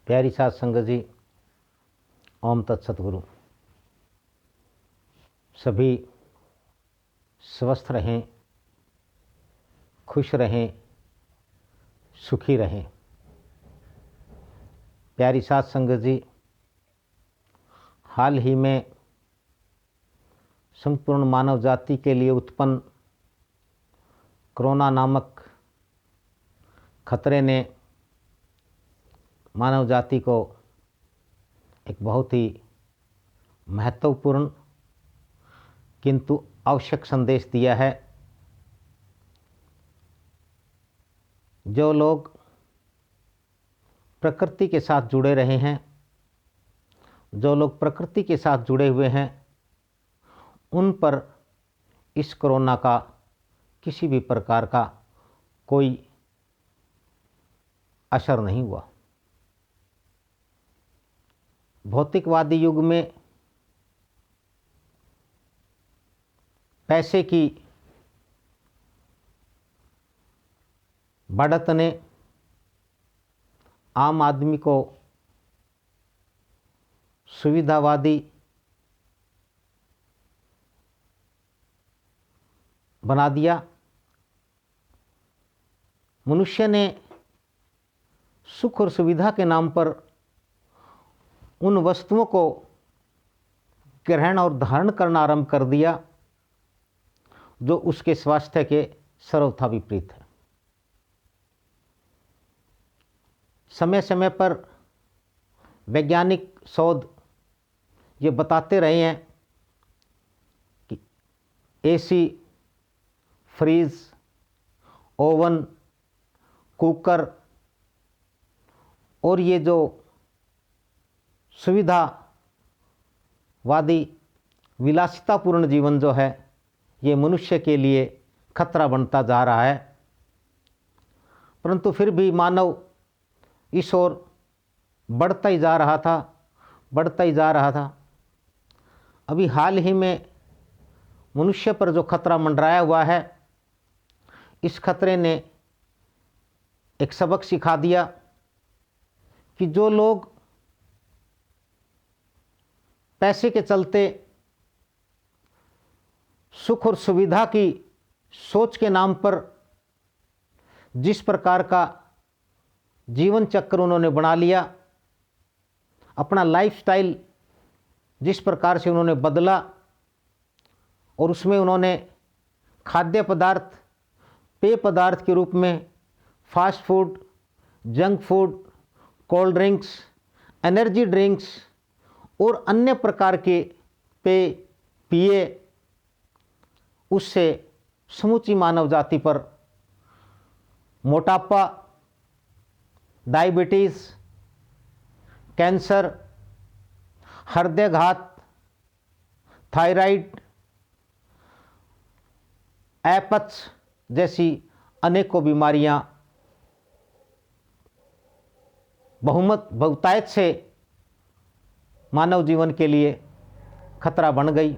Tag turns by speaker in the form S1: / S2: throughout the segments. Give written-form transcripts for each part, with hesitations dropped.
S1: प्यारी साध संगत जी, ओम तत्सतगुरु। सभी स्वस्थ रहें, खुश रहें, सुखी रहें। प्यारी साध संगत जी, हाल ही में संपूर्ण मानव जाति के लिए उत्पन्न कोरोना नामक खतरे ने मानव जाति को एक बहुत ही महत्वपूर्ण किंतु आवश्यक संदेश दिया है। जो लोग प्रकृति के साथ जुड़े रहे हैं, जो लोग प्रकृति के साथ जुड़े हुए हैं, उन पर इस कोरोना का किसी भी प्रकार का कोई असर नहीं हुआ। भौतिकवादी युग में पैसे की बढ़त ने आम आदमी को सुविधावादी बना दिया। मनुष्य ने सुख और सुविधा के नाम पर उन वस्तुओं को ग्रहण और धारण करना आरंभ कर दिया जो उसके स्वास्थ्य के सर्वथा विपरीत है। समय समय पर वैज्ञानिक शोध ये बताते रहे हैं कि एसी, फ्रीज, ओवन, कुकर और ये जो सुविधावादी विलासितापूर्ण जीवन जो है, ये मनुष्य के लिए खतरा बनता जा रहा है। परंतु फिर भी मानव इस ओर बढ़ता ही जा रहा था। अभी हाल ही में मनुष्य पर जो खतरा मंडराया हुआ है, इस खतरे ने एक सबक सिखा दिया कि जो लोग पैसे के चलते सुख और सुविधा की सोच के नाम पर जिस प्रकार का जीवन चक्र उन्होंने बना लिया, अपना लाइफस्टाइल जिस प्रकार से उन्होंने बदला और उसमें उन्होंने खाद्य पदार्थ, पेय पदार्थ के रूप में fast food, junk food, cold drinks, energy drinks और अन्य प्रकार के पेय पिए, उससे समूची मानव जाति पर मोटापा, डायबिटीज़, कैंसर, हृदयाघात, थायराइड, अपच जैसी अनेकों बीमारियां बहुतायत से मानव जीवन के लिए खतरा बन गई।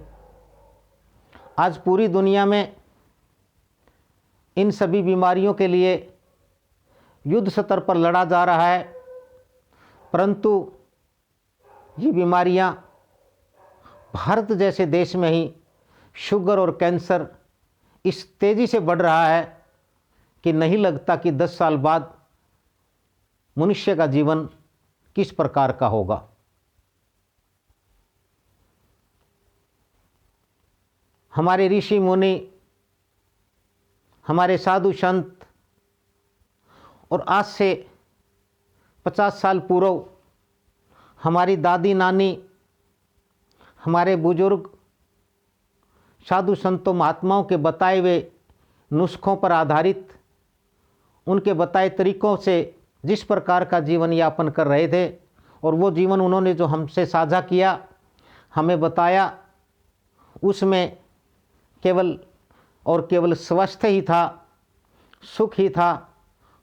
S1: आज पूरी दुनिया में इन सभी बीमारियों के लिए युद्ध स्तर पर लड़ा जा रहा है, परंतु ये बीमारियां भारत जैसे देश में ही शुगर और कैंसर इस तेज़ी से बढ़ रहा है कि नहीं लगता कि 10 साल बाद मनुष्य का जीवन किस प्रकार का होगा। हमारे ऋषि मुनि, हमारे साधु संत और आज से 50 साल पूर्व हमारी दादी नानी, हमारे बुजुर्ग साधु संतों महात्माओं के बताए हुए नुस्खों पर आधारित उनके बताए तरीकों से जिस प्रकार का जीवन यापन कर रहे थे और वो जीवन उन्होंने जो हमसे साझा किया, हमें बताया, उसमें केवल और केवल स्वास्थ्य ही था, सुख ही था,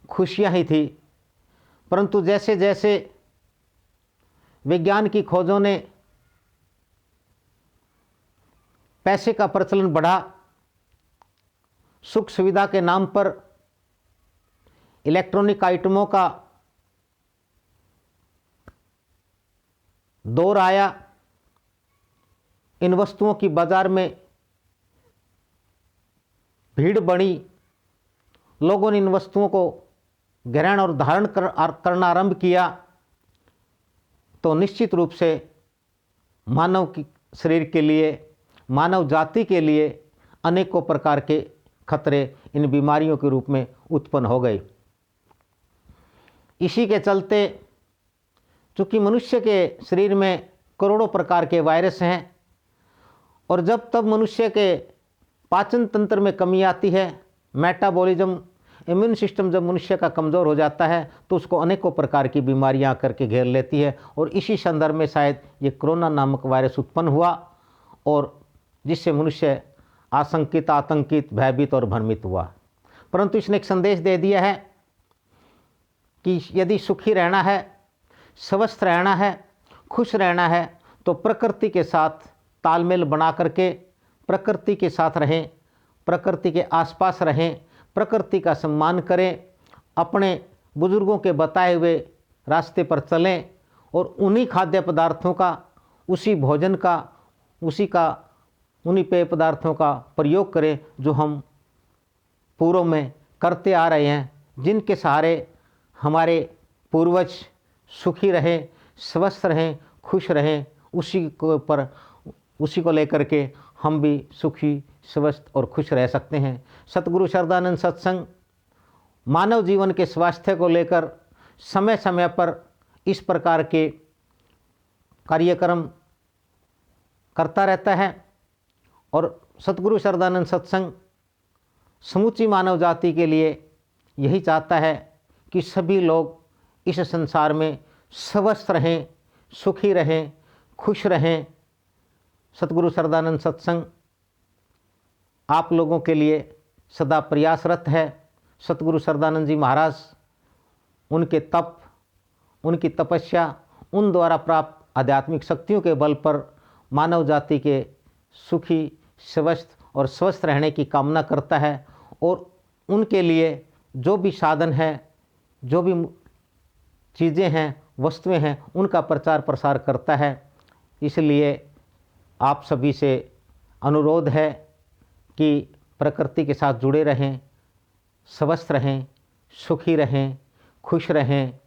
S1: खुशियाँ ही थी। परंतु जैसे जैसे विज्ञान की खोजों ने पैसे का प्रचलन बढ़ा, सुख सुविधा के नाम पर इलेक्ट्रॉनिक आइटमों का दौर आया, इन वस्तुओं की बाजार में भीड़ बढ़ी, लोगों ने इन वस्तुओं को ग्रहण और धारण करना आरंभ किया, तो निश्चित रूप से मानव की शरीर के लिए, मानव जाति के लिए अनेकों प्रकार के खतरे इन बीमारियों के रूप में उत्पन्न हो गए। इसी के चलते चूँकि मनुष्य के शरीर में करोड़ों प्रकार के वायरस हैं, और जब तब मनुष्य के पाचन तंत्र में कमी आती है, मेटाबॉलिज्म, इम्यून सिस्टम जब मनुष्य का कमज़ोर हो जाता है तो उसको अनेकों प्रकार की बीमारियां आकर के घेर लेती है। और इसी संदर्भ में शायद ये कोरोना नामक वायरस उत्पन्न हुआ, और जिससे मनुष्य आशंकित, आतंकित, भयभीत और भ्रमित हुआ। परंतु इसने एक संदेश दे दिया है कि यदि सुखी रहना है, स्वस्थ रहना है, खुश रहना है, तो प्रकृति के साथ तालमेल बना करके प्रकृति के साथ रहें, प्रकृति के आसपास रहें, प्रकृति का सम्मान करें, अपने बुजुर्गों के बताए हुए रास्ते पर चलें, और उन्हीं खाद्य पदार्थों का, उसी भोजन का, उन्हीं पेय पदार्थों का प्रयोग करें जो हम पूर्व में करते आ रहे हैं, जिनके सहारे हमारे पूर्वज सुखी रहें, स्वस्थ रहें, खुश रहें। उसी को लेकर के हम भी सुखी, स्वस्थ और खुश रह सकते हैं। सतगुरु शरदानंद सत्संग मानव जीवन के स्वास्थ्य को लेकर समय समय पर इस प्रकार के कार्यक्रम करता रहता है, और सतगुरु शरदानंद सत्संग समूची मानव जाति के लिए यही चाहता है कि सभी लोग इस संसार में स्वस्थ रहें, सुखी रहें, खुश रहें। सतगुरु शरदानंद सत्संग आप लोगों के लिए सदा प्रयासरत है। सतगुरु शरदानंद जी महाराज, उनके तप, उनकी तपस्या, उन द्वारा प्राप्त आध्यात्मिक शक्तियों के बल पर मानव जाति के सुखी, स्वस्थ और स्वस्थ रहने की कामना करता है, और उनके लिए जो भी साधन है, जो भी चीज़ें हैं, वस्तुएं हैं, उनका प्रचार प्रसार करता है। इसलिए आप सभी से अनुरोध है कि प्रकृति के साथ जुड़े रहें, स्वस्थ रहें, सुखी रहें, खुश रहें।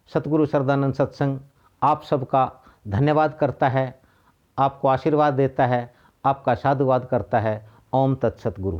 S1: सतगुरु शरदानंद सत्संग आप सबका धन्यवाद करता है, आपको आशीर्वाद देता है, आपका साधुवाद करता है। ओम तत्सत गुरु।